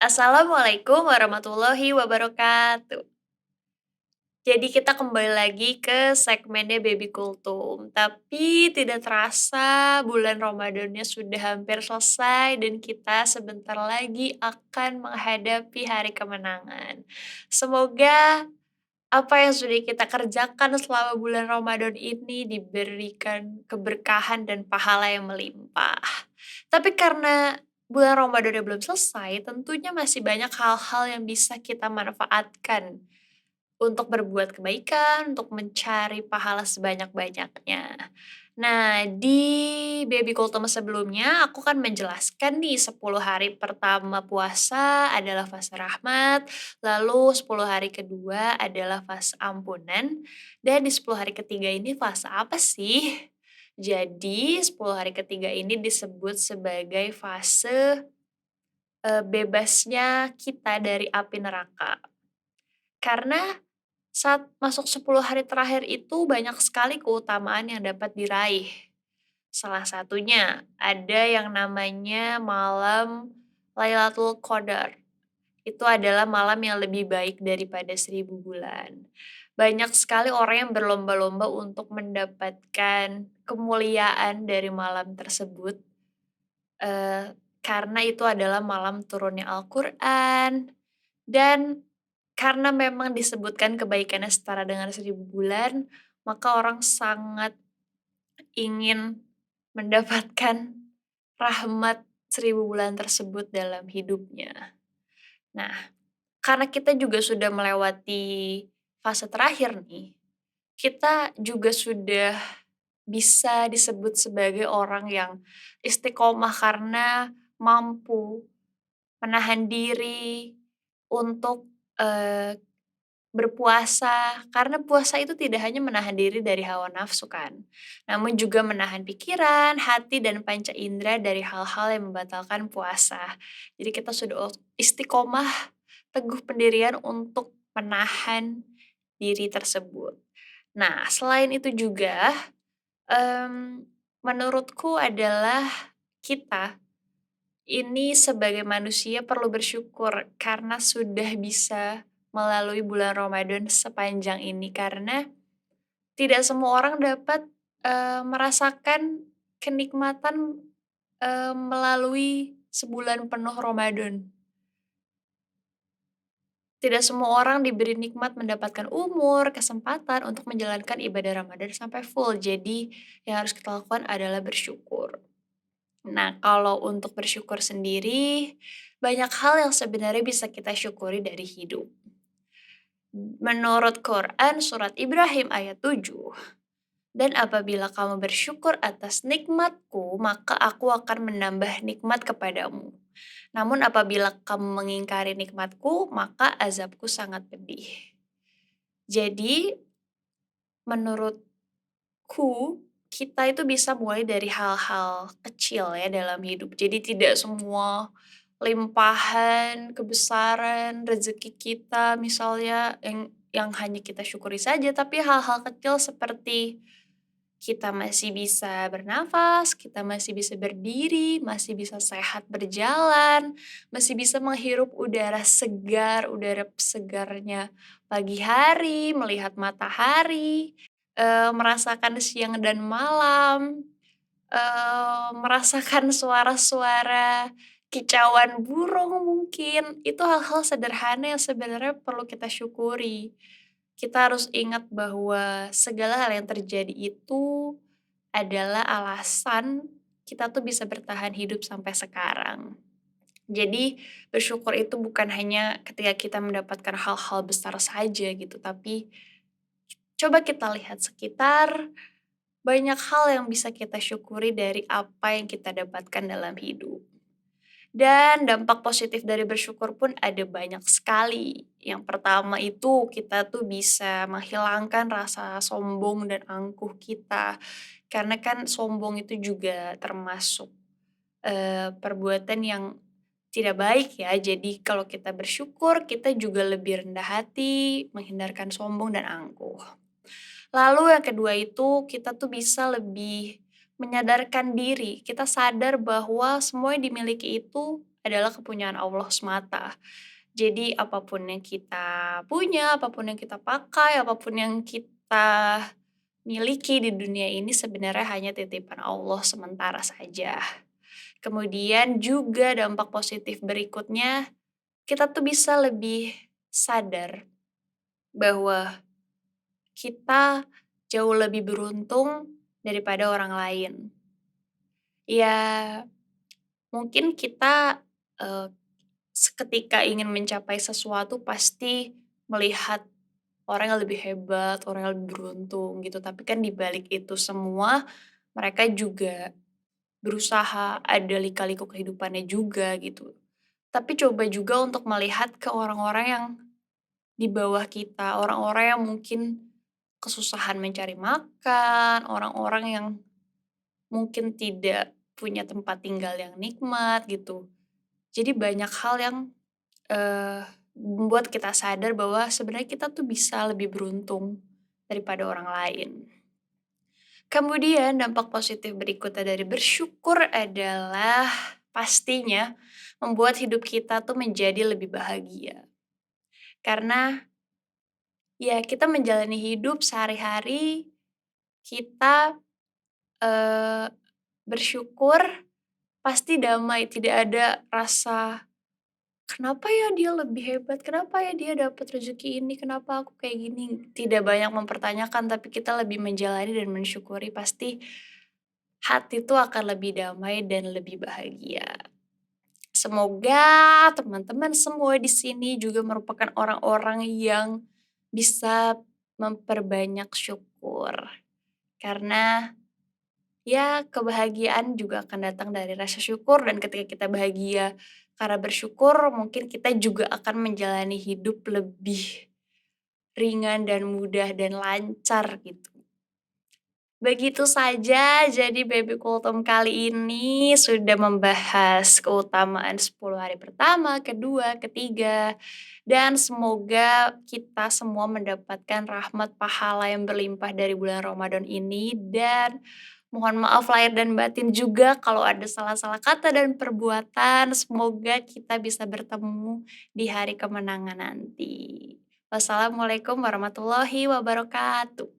Assalamualaikum warahmatullahi wabarakatuh. Jadi kita kembali lagi ke segmennya Baby Kultum. Tapi tidak terasa bulan Ramadannya sudah hampir selesai dan kita sebentar lagi akan menghadapi hari kemenangan. Semoga apa yang sudah kita kerjakan selama bulan Ramadan ini diberikan keberkahan dan pahala yang melimpah. Tapi karena bulan Ramadannya belum selesai, tentunya masih banyak hal-hal yang bisa kita manfaatkan untuk berbuat kebaikan, untuk mencari pahala sebanyak-banyaknya. Nah, di Baby Kultum sebelumnya, aku kan menjelaskan nih 10 hari pertama puasa adalah fase rahmat, lalu 10 hari kedua adalah fase ampunan, dan di 10 hari ketiga ini fase apa sih? Jadi, 10 hari ketiga ini disebut sebagai fase bebasnya kita dari api neraka. Karena saat masuk 10 hari terakhir itu banyak sekali keutamaan yang dapat diraih. Salah satunya ada yang namanya malam Lailatul Qadar. Itu adalah malam yang lebih baik daripada 1000 bulan. Banyak sekali orang yang berlomba-lomba untuk mendapatkan kemuliaan dari malam tersebut, karena itu adalah malam turunnya Al-Quran, dan karena memang disebutkan kebaikannya setara dengan 1000 bulan, maka orang sangat ingin mendapatkan rahmat 1000 bulan tersebut dalam hidupnya. Nah, karena kita juga sudah melewati fase terakhir nih, kita juga sudah bisa disebut sebagai orang yang istiqomah karena mampu menahan diri untuk, eee, berpuasa. Karena puasa itu tidak hanya menahan diri dari hawa nafsu kan, namun juga menahan pikiran, hati, dan panca indera dari hal-hal yang membatalkan puasa. Jadi kita sudah istiqomah, teguh pendirian untuk menahan diri tersebut. Nah, selain itu juga, menurutku adalah kita ini sebagai manusia perlu bersyukur karena sudah bisa melalui bulan Ramadan sepanjang ini, karena tidak semua orang dapat, merasakan kenikmatan, melalui sebulan penuh Ramadan. Tidak semua orang diberi nikmat mendapatkan umur, kesempatan untuk menjalankan ibadah Ramadan sampai full. Jadi, yang harus kita lakukan adalah bersyukur. Nah, kalau untuk bersyukur sendiri, banyak hal yang sebenarnya bisa kita syukuri dari hidup. Menurut Quran surat Ibrahim ayat 7, "Dan apabila kamu bersyukur atas nikmatku, maka aku akan menambah nikmat kepadamu. Namun apabila kamu mengingkari nikmatku, maka azabku sangat pedih." Jadi, menurutku, kita itu bisa mulai dari hal-hal kecil ya dalam hidup. Jadi tidak semua limpahan, kebesaran, rezeki kita misalnya yang hanya kita syukuri saja, tapi hal-hal kecil seperti kita masih bisa bernafas, kita masih bisa berdiri, masih bisa sehat berjalan, masih bisa menghirup udara segar, udara segarnya pagi hari, melihat matahari, merasakan siang dan malam, merasakan suara-suara kicauan burung mungkin. Itu hal-hal sederhana yang sebenarnya perlu kita syukuri. Kita harus ingat bahwa segala hal yang terjadi itu adalah alasan kita tuh bisa bertahan hidup sampai sekarang. Jadi bersyukur itu bukan hanya ketika kita mendapatkan hal-hal besar saja gitu, tapi coba kita lihat sekitar, banyak hal yang bisa kita syukuri dari apa yang kita dapatkan dalam hidup. Dan dampak positif dari bersyukur pun ada banyak sekali. Yang pertama itu kita tuh bisa menghilangkan rasa sombong dan angkuh kita. Karena kan sombong itu juga termasuk, perbuatan yang tidak baik ya. Jadi kalau kita bersyukur, kita juga lebih rendah hati, menghindarkan sombong dan angkuh. Lalu yang kedua itu kita tuh bisa lebih menyadarkan diri, kita sadar bahwa semua yang dimiliki itu adalah kepunyaan Allah semata. Jadi apapun yang kita punya, apapun yang kita pakai, apapun yang kita miliki di dunia ini sebenarnya hanya titipan Allah sementara saja. Kemudian juga dampak positif berikutnya, kita tuh bisa lebih sadar bahwa kita jauh lebih beruntung daripada orang lain. Ya, mungkin kita, eee, seketika ingin mencapai sesuatu pasti melihat orang yang lebih hebat, orang yang lebih beruntung gitu, tapi kan di balik itu semua, mereka juga berusaha, ada lika-liku kehidupannya juga gitu. Tapi coba juga untuk melihat ke orang-orang yang di bawah kita, orang-orang yang mungkin kesusahan mencari makan, orang-orang yang mungkin tidak punya tempat tinggal yang nikmat gitu. Jadi banyak hal yang, eee, membuat kita sadar bahwa sebenarnya kita tuh bisa lebih beruntung daripada orang lain. Kemudian dampak positif berikutnya dari bersyukur adalah pastinya membuat hidup kita tuh menjadi lebih bahagia. Karena ya kita menjalani hidup sehari-hari, kita, eee, bersyukur pasti damai, tidak ada rasa, "Kenapa ya dia lebih hebat? Kenapa ya dia dapat rezeki ini? Kenapa aku kayak gini?" Tidak banyak mempertanyakan, tapi kita lebih menjalani dan mensyukuri, pasti hati tuh akan lebih damai dan lebih bahagia. Semoga teman-teman semua di sini juga merupakan orang-orang yang bisa memperbanyak syukur. Karena ya kebahagiaan juga akan datang dari rasa syukur dan ketika kita bahagia karena bersyukur mungkin kita juga akan menjalani hidup lebih ringan dan mudah dan lancar gitu. Begitu saja, jadi Baby Kultum kali ini sudah membahas keutamaan 10 hari pertama, kedua, ketiga, dan semoga kita semua mendapatkan rahmat pahala yang berlimpah dari bulan Ramadan ini dan mohon maaf lahir dan batin juga kalau ada salah-salah kata dan perbuatan. Semoga kita bisa bertemu di hari kemenangan nanti. Wassalamualaikum warahmatullahi wabarakatuh.